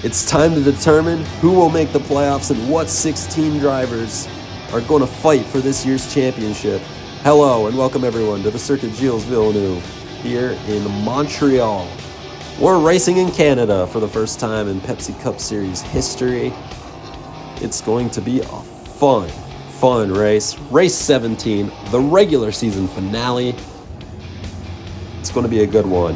It's time to determine who will make the playoffs and what 16 drivers are going to fight for this year's championship. Hello and welcome everyone to the Circuit Gilles Villeneuve here in Montreal. We're racing in Canada for the first time in Pepsi Cup Series history. It's going to be a fun race. Race 17, the regular season finale. It's going to be a good one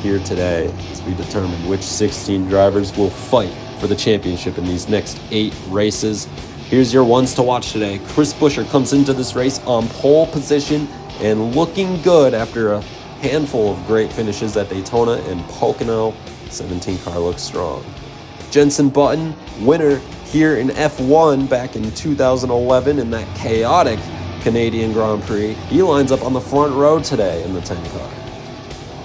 here today as we determine which 16 drivers will fight for the championship in these next 8 races. Here's your ones to watch today. Chris Buescher comes into this race on pole position and looking good after a handful of great finishes at Daytona and Pocono. 17 car looks strong. Jenson Button, winner here in F1 back in 2011 in that chaotic Canadian Grand Prix. He lines up on the front row today in the 10 car.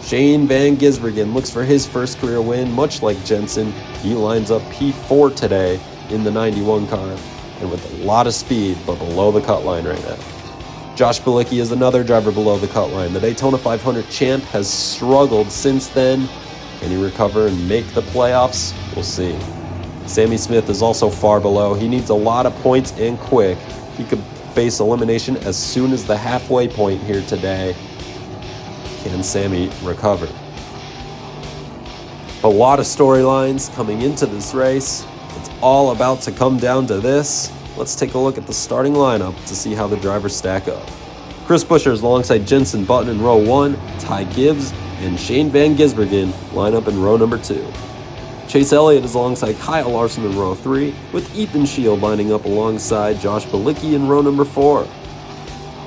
Shane Van Gisbergen looks for his first career win, much like Jenson. He lines up P4 today in the 91 car and with a lot of speed, but below the cut line right now. Josh Bilicki is another driver below the cut line. The Daytona 500 champ has struggled since then. Can he recover and make the playoffs? We'll see. Sammy Smith is also far below. He needs a lot of points and quick. He could face elimination as soon as the halfway point here today. Can Sammy recover? A lot of storylines coming into this race. It's all about to come down to this. Let's take a look at the starting lineup to see how the drivers stack up. Chris Buescher is alongside Jenson Button in row 1. Ty Gibbs and Shane Van Gisbergen line up in row number 2. Chase Elliott is alongside Kyle Larson in row 3, with Ethan Shield lining up alongside Josh Bilicki in row number 4.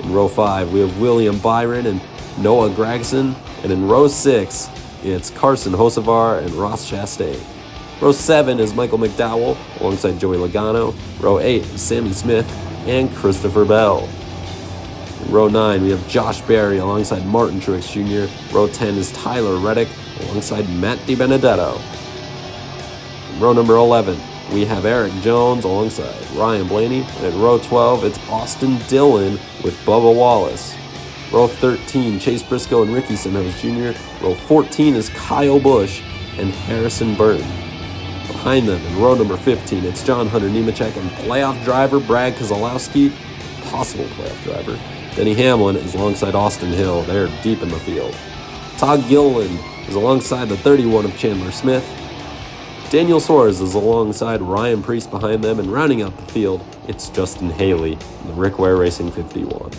In row 5, we have William Byron and Noah Gragson, and in row 6, it's Carson Hocevar and Ross Chastain. Row 7 is Michael McDowell alongside Joey Logano. Row 8 is Sammy Smith and Christopher Bell. In row 9, we have Josh Berry alongside Martin Truex Jr. Row 10 is Tyler Reddick alongside Matt DiBenedetto. In row number 11, we have Eric Jones alongside Ryan Blaney. And in row 12, it's Austin Dillon with Bubba Wallace. Row 13, Chase Briscoe and Ricky Stenhouse Jr. Row 14 is Kyle Busch and Harrison Burton. Behind them, in row number 15, it's John Hunter Nemechek and playoff driver Brad Keselowski, possible playoff driver. Denny Hamlin is alongside Austin Hill. They're deep in the field. Todd Gilliland is alongside the 31 of Chandler Smith. Daniel Suarez is alongside Ryan Preece behind them, and rounding out the field, it's Justin Haley in the Rick Ware Racing 51.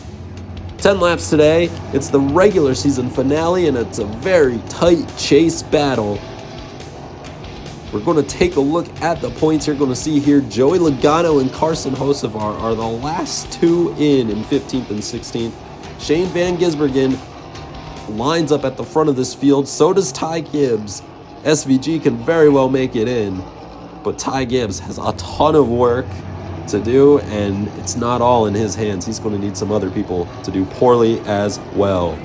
10 laps today. It's the regular season finale, and it's a very tight chase battle. We're going to take a look at the points you're going to see here. Joey Logano and Carson Hocevar are the last two in 15th and 16th. Shane Van Gisbergen lines up at the front of this field. So does Ty Gibbs. SVG can very well make it in, but Ty Gibbs has a ton of work to do, and it's not all in his hands. He's going to need some other people to do poorly as well.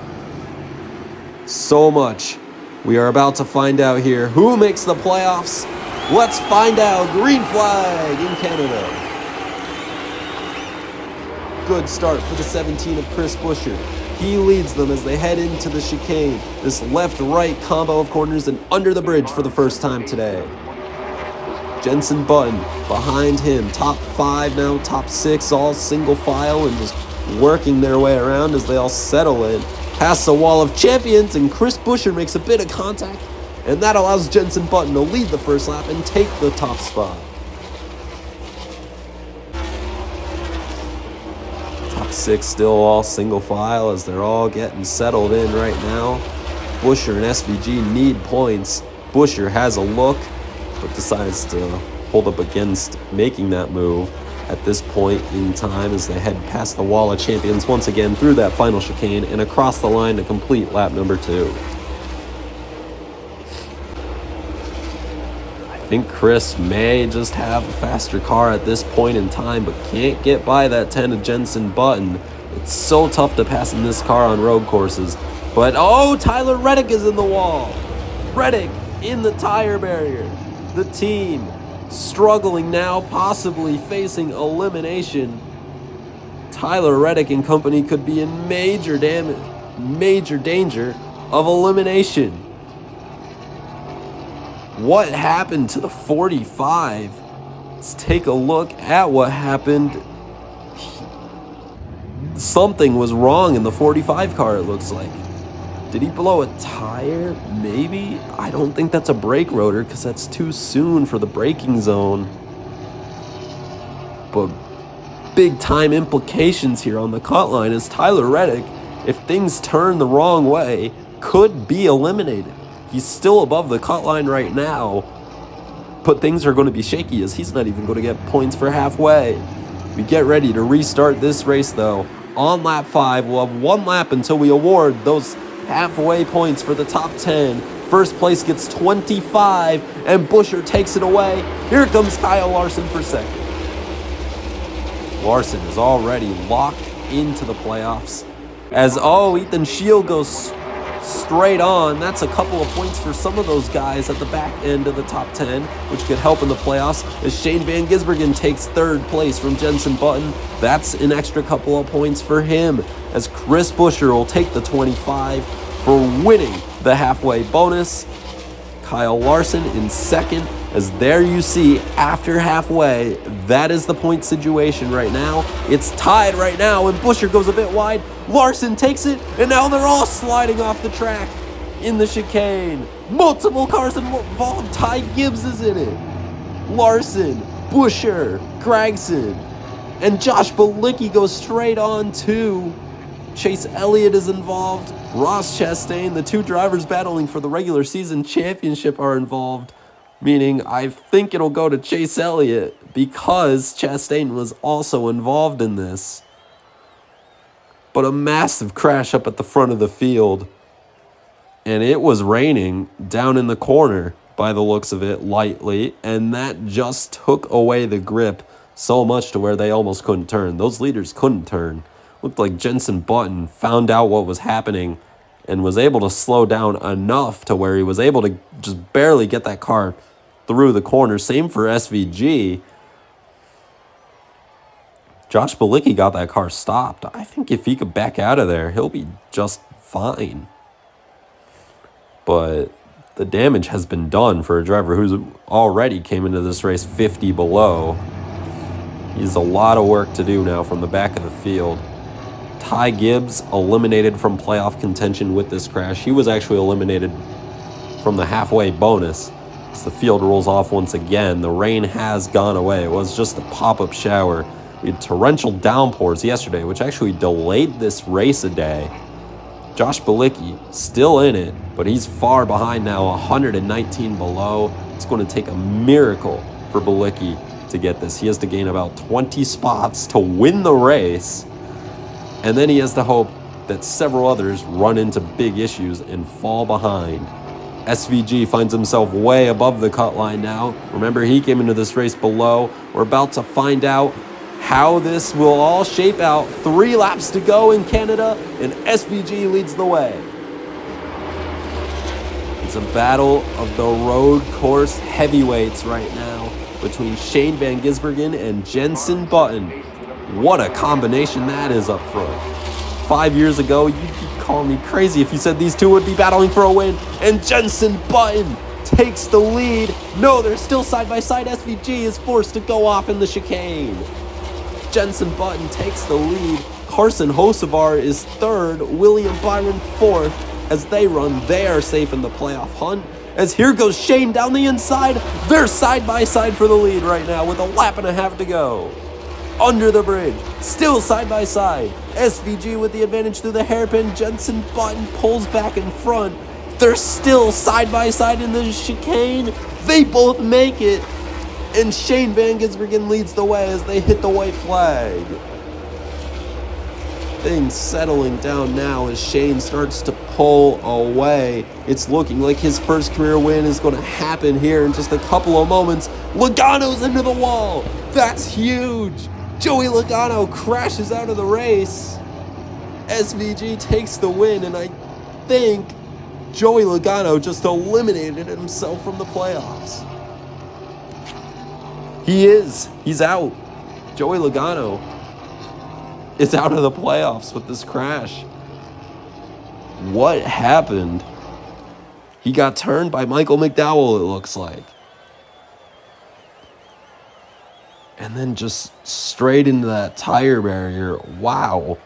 So much we are about to find out here. Who makes the playoffs? Let's find out. Green flag in Canada. Good start for the 17 of Chris Buescher. He leads them as they head into the chicane. This left-right combo of corners and under the bridge for the first time today. Jenson Button behind him, top 5 now, top 6, all single file and just working their way around as they all settle in. Past the wall of champions, and Chris Buescher makes a bit of contact, and that allows Jenson Button to lead the first lap and take the top spot. Top 6 still all single file as they're all getting settled in right now. Buescher and SVG need points. Buescher has a look, but decides to hold up against making that move at this point in time as they head past the wall of champions once again through that final chicane and across the line to complete lap number 2. I think Chris may just have a faster car at this point in time, but can't get by that 10 of Jenson Button. It's so tough to pass in this car on road courses. But oh, Tyler Reddick is in the wall. Reddick in the tire barrier. The team struggling now, possibly facing elimination. Tyler Reddick and company could be in major danger of elimination. What happened to the 45? Let's take a look at what happened. Something was wrong in the 45 car, it looks like. Did he blow a tire? Maybe? I don't think that's a brake rotor because that's too soon for the braking zone. But big time implications here on the cut line as Tyler Reddick, if things turn the wrong way, could be eliminated. He's still above the cut line right now, but things are going to be shaky as he's not even going to get points for halfway. We get ready to restart this race though. On lap 5, we'll have 1 lap until we award those halfway points for the top 10. First place gets 25, and Buscher takes it away. Here comes Kyle Larson for second. Larson is already locked into the playoffs. As, Ethan Shield goes straight on. That's a couple of points for some of those guys at the back end of the top 10, which could help in the playoffs, as Shane Van Gisbergen takes 3rd place from Jensen Button. That's an extra couple of points for him, as Chris Buscher will take the 25 for winning the halfway bonus. Kyle Larson in second, as there you see after halfway, that is the point situation right now. It's tied right now, and Buscher goes a bit wide. Larson takes it, and now they're all sliding off the track in the chicane. Multiple cars involved. Ty Gibbs is in it. Larson, Buscher, Gregson, and Josh Balicki goes straight on too. Chase Elliott is involved. Ross Chastain, the 2 drivers battling for the regular season championship, are involved. Meaning, I think it'll go to Chase Elliott because Chastain was also involved in this. But a massive crash up at the front of the field. And it was raining down in the corner by the looks of it lightly. And that just took away the grip so much to where they almost couldn't turn. Those leaders couldn't turn. Looked like Jensen Button found out what was happening and was able to slow down enough to where he was able to just barely get that car through the corner. Same for SVG. Josh Balicki got that car stopped. I think if he could back out of there, he'll be just fine. But the damage has been done for a driver who's already came into this race 50 below. He has a lot of work to do now from the back of the field. Ty Gibbs eliminated from playoff contention with this crash. He was actually eliminated from the halfway bonus. As the field rolls off once again, the rain has gone away. It was just a pop-up shower. We had torrential downpours yesterday, which actually delayed this race a day. Josh Balicki still in it, but he's far behind now, 119 below. It's going to take a miracle for Balicki to get this. He has to gain about 20 spots to win the race. And then he has to hope that several others run into big issues and fall behind. SVG finds himself way above the cut line now. Remember, he came into this race below. We're about to find out how this will all shape out. 3 laps to go in Canada, and SVG leads the way. It's a battle of the road course heavyweights right now between Shane Van Gisbergen and Jensen Button. What a combination that is up front. 5 years ago, you'd be calling me crazy if you said these two would be battling for a win, and Jensen Button takes the lead. No, they're still side by side. SVG is forced to go off in the chicane. Jensen Button takes the lead. Carson Hocevar is 3rd, William Byron 4th. As they run, they are safe in the playoff hunt. As here goes Shane down the inside. They're side by side for the lead right now with a lap and a half to go. Under the bridge, still side by side. SVG with the advantage through the hairpin. Jensen Button pulls back in front. They're still side by side in the chicane. They both make it. And Shane Van Gisbergen leads the way as they hit the white flag. Things settling down now as Shane starts to pull away. It's looking like his first career win is going to happen here in just a couple of moments. Logano's into the wall. That's huge. Joey Logano crashes out of the race. SVG takes the win, and I think Joey Logano just eliminated himself from the playoffs. He is. He's out. Joey Logano is out of the playoffs with this crash. What happened? He got turned by Michael McDowell, it looks like. And then just straight into that tire barrier. Wow.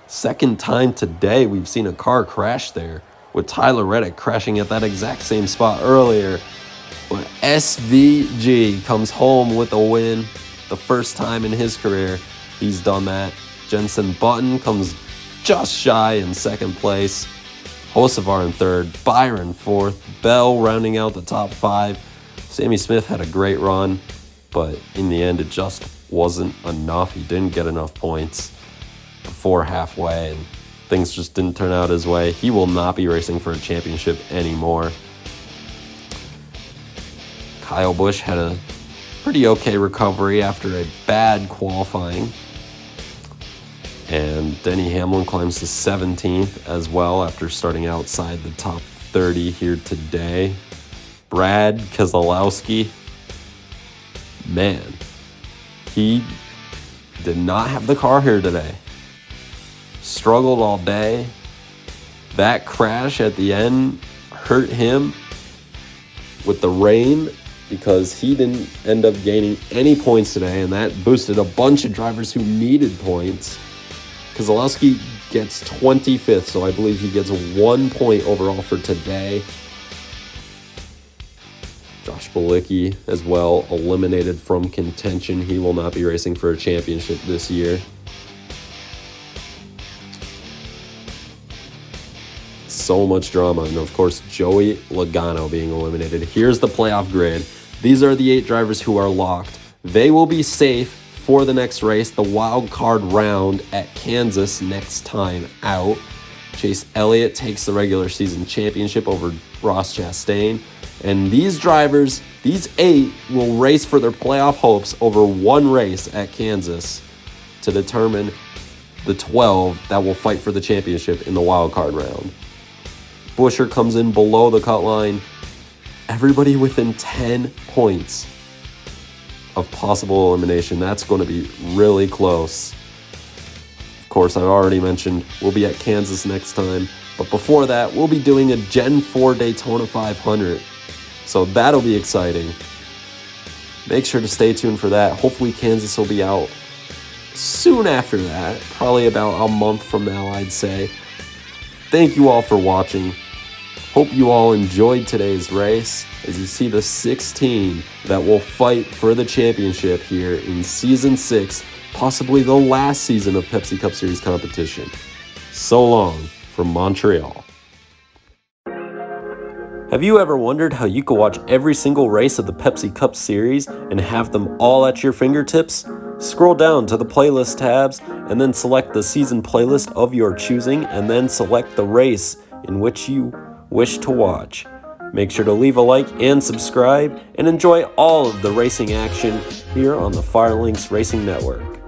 Second time today we've seen a car crash there, with Tyler Reddick crashing at that exact same spot earlier. But SVG comes home with a win. The first time in his career he's done that. Jenson Button comes just shy in second place. Hocevar in third. Byron fourth. Bell rounding out the top 5. Sammy Smith had a great run, but in the end it just wasn't enough. He didn't get enough points before halfway, and things just didn't turn out his way. He will not be racing for a championship anymore. Kyle Busch had a pretty okay recovery after a bad qualifying. And Denny Hamlin climbs to 17th as well after starting outside the top 30 here today. Brad Keselowski, man, he did not have the car here today. Struggled all day. That crash at the end hurt him with the rain, because he didn't end up gaining any points today, and that boosted a bunch of drivers who needed points. Keselowski gets 25th, so I believe he gets 1 point overall for today. Josh Bilicki as well, eliminated from contention. He will not be racing for a championship this year. So much drama, and of course Joey Logano being eliminated. Here's the playoff grid. These are the 8 drivers who are locked. They will be safe for the next race, the wild card round at Kansas next time out. Chase Elliott takes the regular season championship over Ross Chastain. And these drivers, these 8, will race for their playoff hopes over one race at Kansas to determine the 12 that will fight for the championship in the wild card round. Buescher comes in below the cut line. Everybody within 10 points of possible elimination. That's going to be really close. Of course, I already mentioned we'll be at Kansas next time. But before that, we'll be doing a Gen 4 Daytona 500. So that'll be exciting. Make sure to stay tuned for that. Hopefully Kansas will be out soon after that. Probably about a month from now, I'd say. Thank you all for watching. Hope you all enjoyed today's race as you see the 16 that will fight for the championship here in Season 6, possibly the last season of Pepsi Cup Series competition. So long from Montreal. Have you ever wondered how you could watch every single race of the Pepsi Cup Series and have them all at your fingertips? Scroll down to the playlist tabs and then select the season playlist of your choosing, and then select the race in which you wish to watch. Make sure to leave a like and subscribe, and enjoy all of the racing action here on the FireLynx Racing Network.